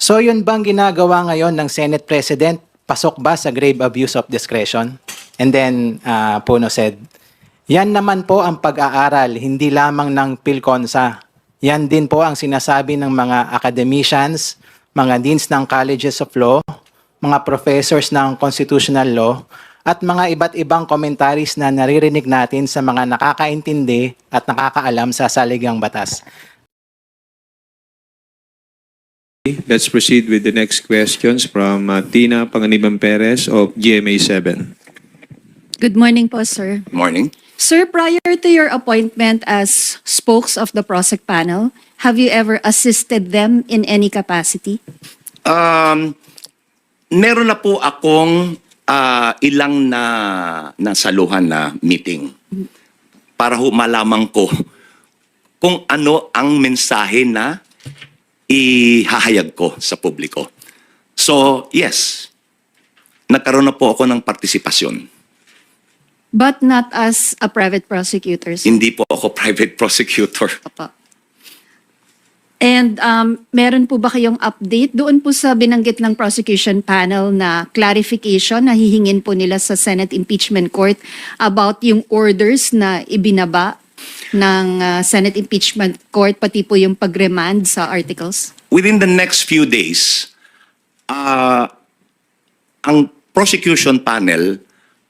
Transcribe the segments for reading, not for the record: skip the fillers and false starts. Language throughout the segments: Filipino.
So yun bang ginagawa ngayon ng Senate President? Pasok ba sa grave abuse of discretion? And then Puno said, yan naman po ang pag-aaral, hindi lamang ng PhilConsa. Yan din po ang sinasabi ng mga academicians, mga deans ng colleges of law, mga professors ng constitutional law, at mga iba't ibang commentaries na naririnig natin sa mga nakakaintindi at nakakaalam sa saligang batas. Let's proceed with the next questions from Tina Panganiban Perez of GMA7. Good morning po, sir. Morning. Sir, prior to your appointment as spokes of the PROSEC panel, have you ever assisted them in any capacity? Meron na po akong ilang nasaluhan na meeting para malaman ko kung ano ang mensahe na ihahayag ko sa publiko. So, yes, nagkaroon na po ako ng partisipasyon. But not as a private prosecutor, sir? Hindi po ako private prosecutor. Opo. And meron po ba kayong update doon po sa binanggit ng prosecution panel na clarification na hihingin po nila sa Senate Impeachment Court about yung orders na ibinaba ng Senate Impeachment Court, pati po yung pag-remand sa articles? Within the next few days, ang prosecution panel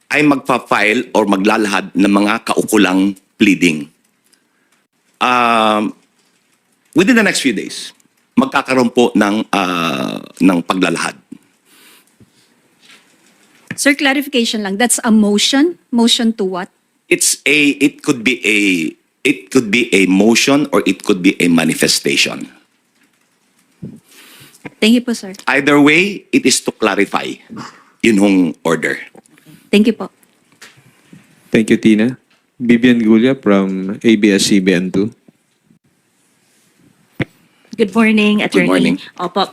ay magpa-file or maglalahad ng mga kaukulang pleading. Within the next few days, magkakaroon po ng paglalahad. Sir, clarification lang. That's a motion? Motion to what? It could be a motion or it could be a manifestation. Thank you po, sir. Either way, it is to clarify yun hong order. Thank you po. Thank you, Tina. Vivian Gulia from ABS-CBN2. Good morning, Attorney. Good morning. Opo.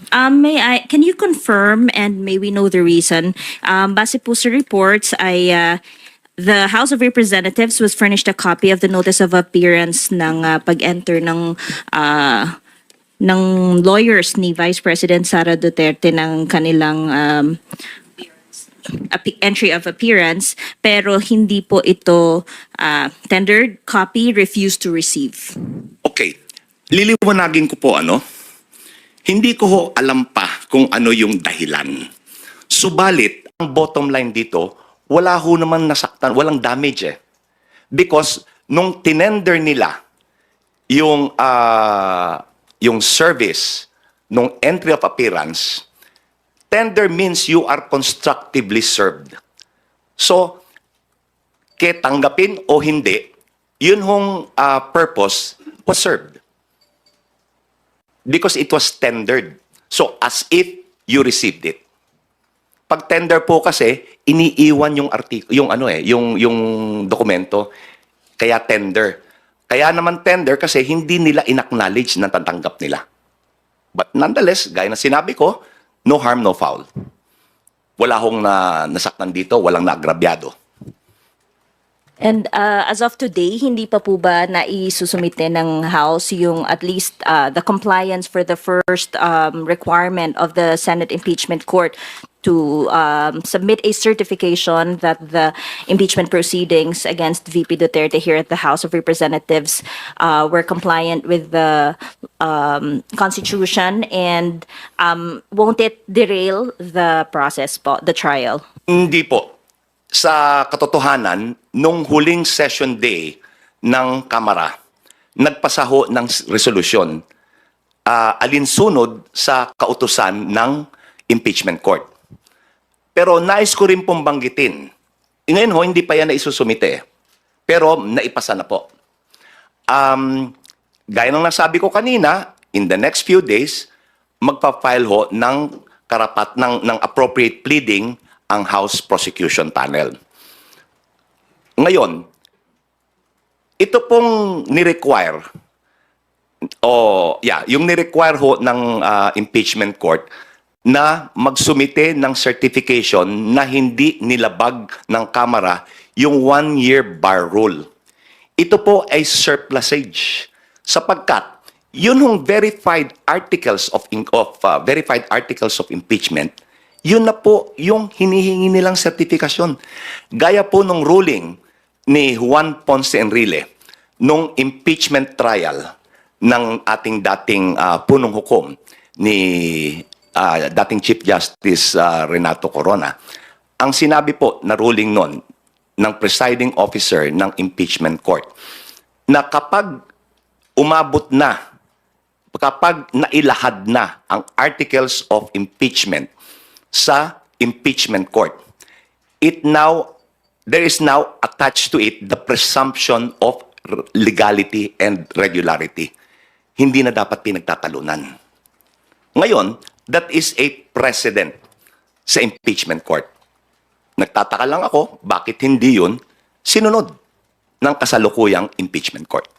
Can you confirm and may we know the reason? Base po sa reports ay the House of Representatives was furnished a copy of the notice of appearance ng pag-enter ng lawyers ni Vice President Sara Duterte ng kanilang entry of appearance, pero hindi po ito tendered, copy, refused to receive. Okay. Liliwanagin ko po hindi ko ho alam pa kung ano yung dahilan. Subalit, ang bottom line dito, wala ho naman nasaktan, walang damage eh. Because nung tinender nila yung service nung entry of appearance, tender means you are constructively served. So, tanggapin o hindi, yun hong purpose was served. Because it was tendered. So, as if you received it. Pag tender po kasi, iniiwan yung yung dokumento. Kaya tender. Kaya naman tender kasi hindi nila in-acknowledge na tatanggap nila. But nonetheless, gaya na sinabi ko, no harm, no foul. Wala hong nasaktan dito, walang naagrabyado. And as of today, hindi pa po ba naisusumite ng House yung at least the compliance for the first requirement of the Senate Impeachment Court to submit a certification that the impeachment proceedings against VP Duterte here at the House of Representatives were compliant with the Constitution, and won't it derail the process po, the trial? Hindi po. Sa katotohanan, nung huling session day ng Kamara, nagpasaho ng resolusyon alinsunod sa kautusan ng impeachment court. Pero nais ko rin pong banggitin, ngayon hindi pa yan naisusumite, pero naipasa na po. Gaya ng nasabi ko kanina, in the next few days, magpa-file ho ng ng appropriate pleading ang House Prosecution Panel. Ngayon, ito pong ni-require, yung ni-require ho ng impeachment court na magsumite ng certification na hindi nilabag ng Kamara yung 1-year bar rule. Ito po ay surplusage sapagkat yun hong verified articles of impeachment, yun na po yung hinihingi nilang sertifikasyon. Gaya po nung ruling ni Juan Ponce Enrile nung impeachment trial ng ating dating punong hukom ni dating Chief Justice Renato Corona. Ang sinabi po na ruling nun ng presiding officer ng impeachment court na kapag umabot na, kapag nailahad na ang articles of impeachment sa impeachment court, there is now attached to it the presumption of legality and regularity. Hindi na dapat pinagtatalunan. Ngayon, that is a precedent sa impeachment court. Nagtataka lang ako, bakit hindi yun sinunod ng kasalukuyang impeachment court?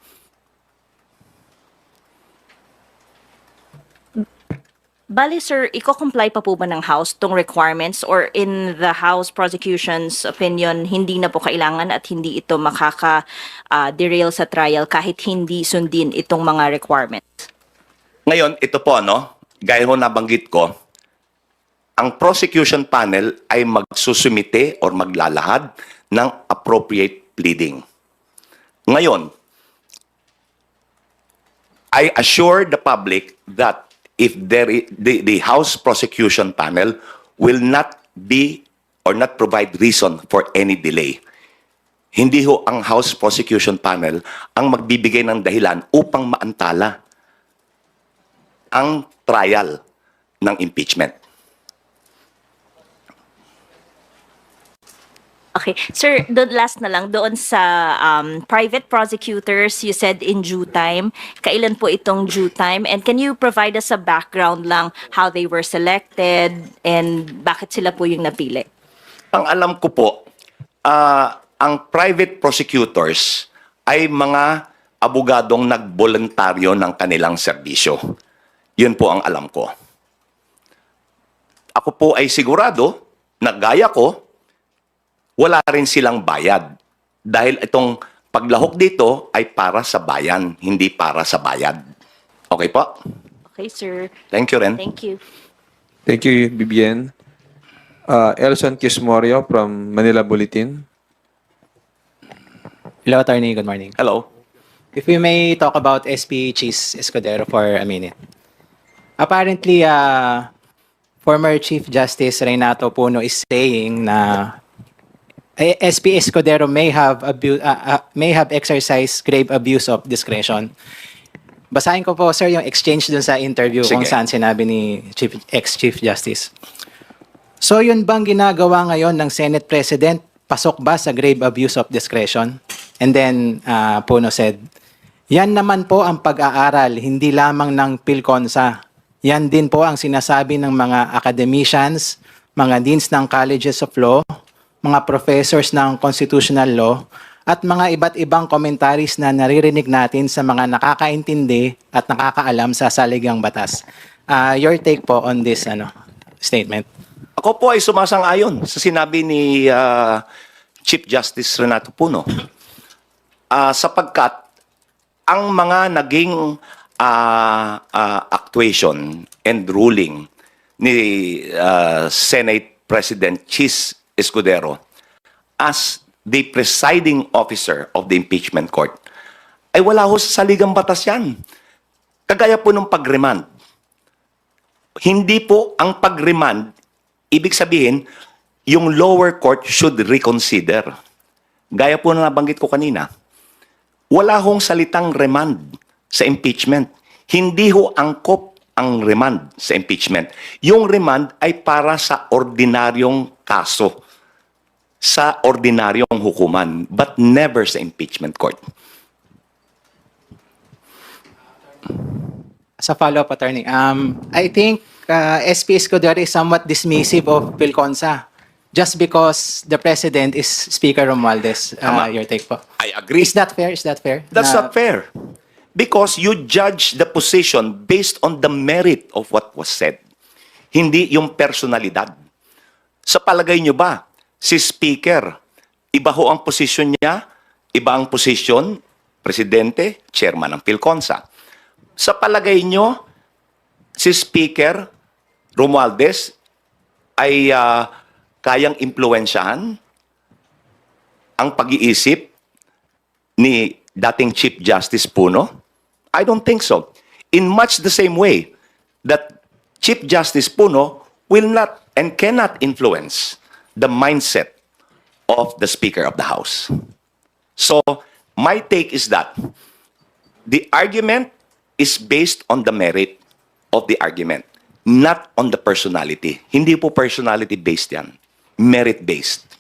Bali, sir, i-comply pa po ba ng House tong requirements, or in the House prosecution's opinion, hindi na po kailangan at hindi ito makaka-derail sa trial kahit hindi sundin itong mga requirements? Ngayon, ito po, gaya ho nabanggit ko, ang prosecution panel ay magsusumite or maglalahad ng appropriate pleading. Ngayon, I assure the public that if the House prosecution panel will not be or not provide reason for any delay. Hindi ho ang House prosecution panel ang magbibigay ng dahilan upang maantala ang trial ng impeachment. Okay. Sir, last na lang, doon sa private prosecutors, you said in due time. Kailan po itong due time? And can you provide us a background lang how they were selected and bakit sila po yung napili? Ang alam ko po, ang private prosecutors ay mga abogadong nagboluntaryo ng kanilang serbisyo. Yun po ang alam ko. Ako po ay sigurado na gaya ko, wala rin silang bayad. Dahil itong paglahok dito ay para sa bayan, hindi para sa bayad. Okay po? Okay, sir. Thank you, Ren. Thank you. Thank you, Bibian. Elson Kismorio from Manila Bulletin. Hello, Attorney. Good morning. Hello. If we may talk about SP Chis Escudero for a minute. Apparently, former Chief Justice Renato Puno is saying na SP Escudero may have exercised grave abuse of discretion. Basahin ko po, sir, yung exchange dun sa interview kung Sige. saan sinabi ni ex-Chief Justice. So yun bang ginagawa ngayon ng Senate President? Pasok ba sa grave abuse of discretion? And then Puno said, yan naman po ang pag-aaral, hindi lamang ng PhilConsa. Yan din po ang sinasabi ng mga academicians, mga deans ng colleges of law, mga professors ng constitutional law, at mga iba't ibang commentaries na naririnig natin sa mga nakakaintindi at nakakaalam sa saligang batas. Your take po on this statement? Ako po ay sumasang-ayon sa sinabi ni Chief Justice Renato Puno. Sapagkat ang mga naging actuation and ruling ni Senate President Chis Escudero as the presiding officer of the impeachment court ay wala ho sa saligang batas yan. Kagaya po ng pag-remand. Hindi po ang pag-remand, ibig sabihin, yung lower court should reconsider. Gaya po na nabanggit ko kanina, wala hong salitang remand sa impeachment. Hindi ho angkop ang remand sa impeachment. Yung remand ay para sa ordinaryong kaso, sa ordinaryong hukuman, but never sa impeachment court. As a follow-up, Attorney, I think SP Escudero is somewhat dismissive of PhilConsa just because the President is Speaker Romualdez. Tama. Your take po. I agree. Is that fair? Is that fair? That's Na- not fair. Because you judge the position based on the merit of what was said. Hindi yung personalidad. Sa palagay nyo ba, si Speaker, iba ho ang posisyon niya, iba ang posisyon, Presidente, Chairman ng PhilConsa. Sa palagay nyo, si Speaker Romualdez ay kayang impluwensyahan ang pag-iisip ni dating Chief Justice Puno? I don't think so. In much the same way that Chief Justice Puno will not and cannot influence the mindset of the Speaker of the House. So, my take is that the argument is based on the merit of the argument, not on the personality. Hindi po personality-based yan. Merit-based.